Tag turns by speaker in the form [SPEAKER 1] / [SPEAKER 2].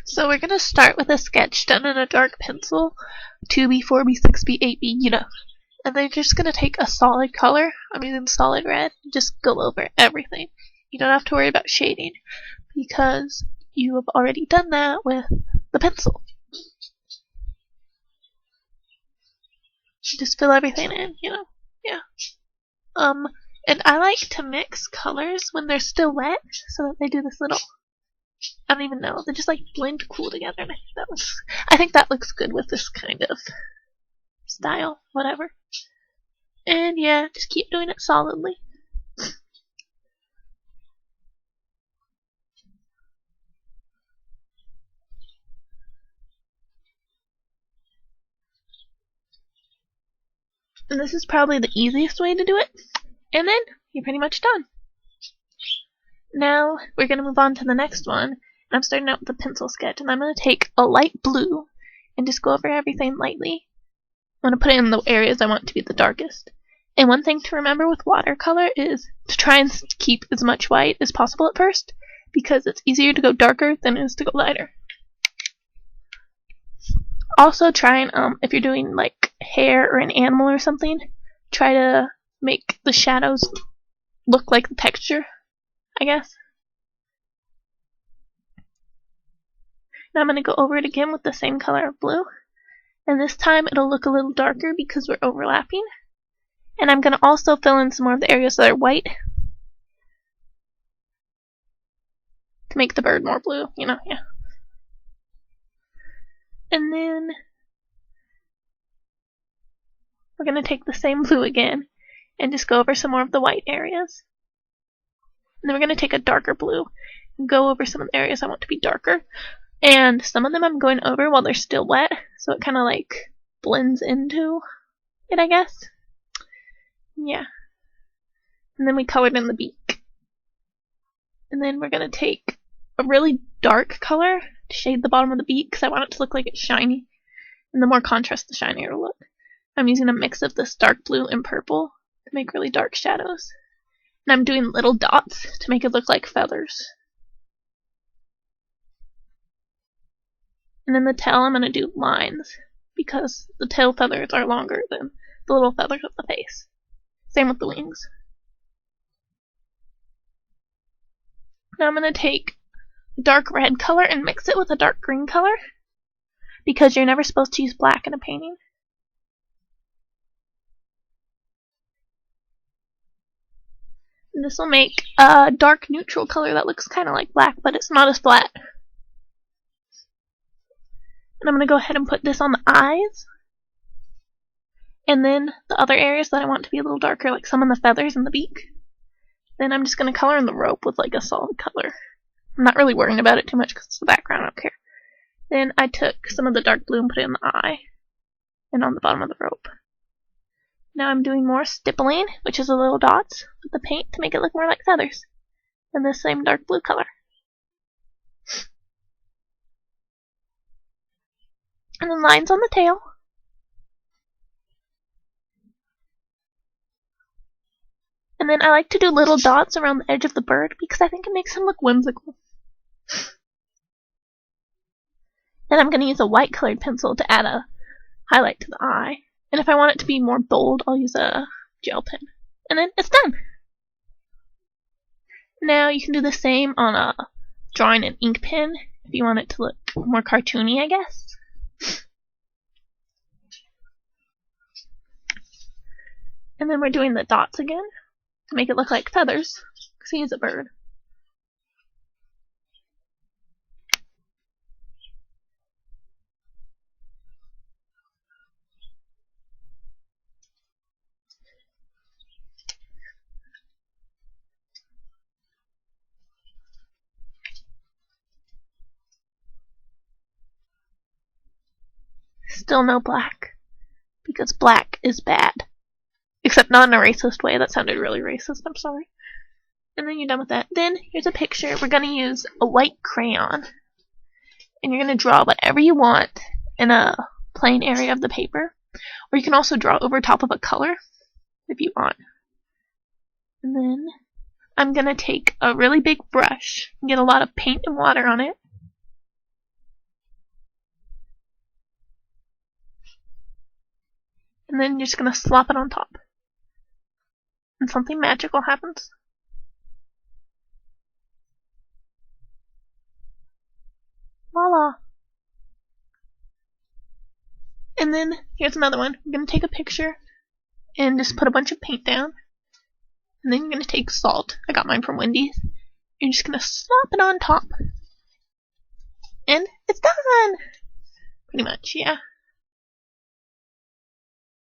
[SPEAKER 1] So we're going to start with a sketch done in a dark pencil, 2B, 4B, 6B, 8B, you know. And then you're just going to take a solid color, I'm using solid red, and just go over everything. You don't have to worry about shading, because you have already done that with the pencil. Just fill everything in, you know, yeah. And I like to mix colors when they're still wet, so that they do this little, I don't even know, they just like blend cool together, and I think that looks good with this kind of style, whatever. And yeah, just keep doing it solidly. And this is probably the easiest way to do it. And then you're pretty much done. Now we're going to move on to the next one. And I'm starting out with a pencil sketch. And I'm going to take a light blue and just go over everything lightly. I'm going to put it in the areas I want to be the darkest. And one thing to remember with watercolor is to try and keep as much white as possible at first, because it's easier to go darker than it is to go lighter. Also try and, if you're doing like hair or an animal or something, try to make the shadows look like the texture, I guess. Now I'm going to go over it again with the same color of blue, and this time it'll look a little darker because we're overlapping. And I'm going to also fill in some more of the areas that are white to make the bird more blue, you know, yeah. And then we're going to take the same blue again and just go over some more of the white areas. And then we're going to take a darker blue and go over some of the areas I want to be darker. And some of them I'm going over while they're still wet, so it kind of like blends into it, I guess. Yeah. And then we colored in the beak. And then we're going to take a really dark color to shade the bottom of the beak, because I want it to look like it's shiny. And the more contrast, the shinier it'll look. I'm using a mix of this dark blue and purple to make really dark shadows. And I'm doing little dots to make it look like feathers. And then the tail, I'm going to do lines, because the tail feathers are longer than the little feathers of the face. Same with the wings. Now I'm going to take dark red color and mix it with a dark green color, because you're never supposed to use black in a painting. And this will make a dark neutral color that looks kind of like black, but it's not as flat. And I'm going to go ahead and put this on the eyes. And then the other areas that I want to be a little darker, like some of the feathers and the beak. Then I'm just going to color in the rope with like a solid color. I'm not really worrying about it too much because it's the background, I don't care. Then I took some of the dark blue and put it in the eye. And on the bottom of the rope. Now I'm doing more stippling, which is the little dots with the paint to make it look more like feathers. And the same dark blue color. And then lines on the tail. And then I like to do little dots around the edge of the bird because I think it makes him look whimsical. Then I'm going to use a white colored pencil to add a highlight to the eye. And if I want it to be more bold, I'll use a gel pen. And then it's done! Now you can do the same on drawing an ink pen if you want it to look more cartoony, I guess. And then we're doing the dots again to make it look like feathers, because he is a bird. Still no black, because black is bad. Except not in a racist way. That sounded really racist. I'm sorry. And then you're done with that. Then here's a picture. We're going to use a white crayon. And you're going to draw whatever you want in a plain area of the paper. Or you can also draw over top of a color if you want. And then I'm going to take a really big brush and get a lot of paint and water on it. And then you're just going to slop it on top. And something magical happens. Voila! And then here's another one. I'm going to take a picture and just put a bunch of paint down. And then you're going to take salt. I got mine from Wendy's. You're just going to slop it on top. And it's done! Pretty much, yeah.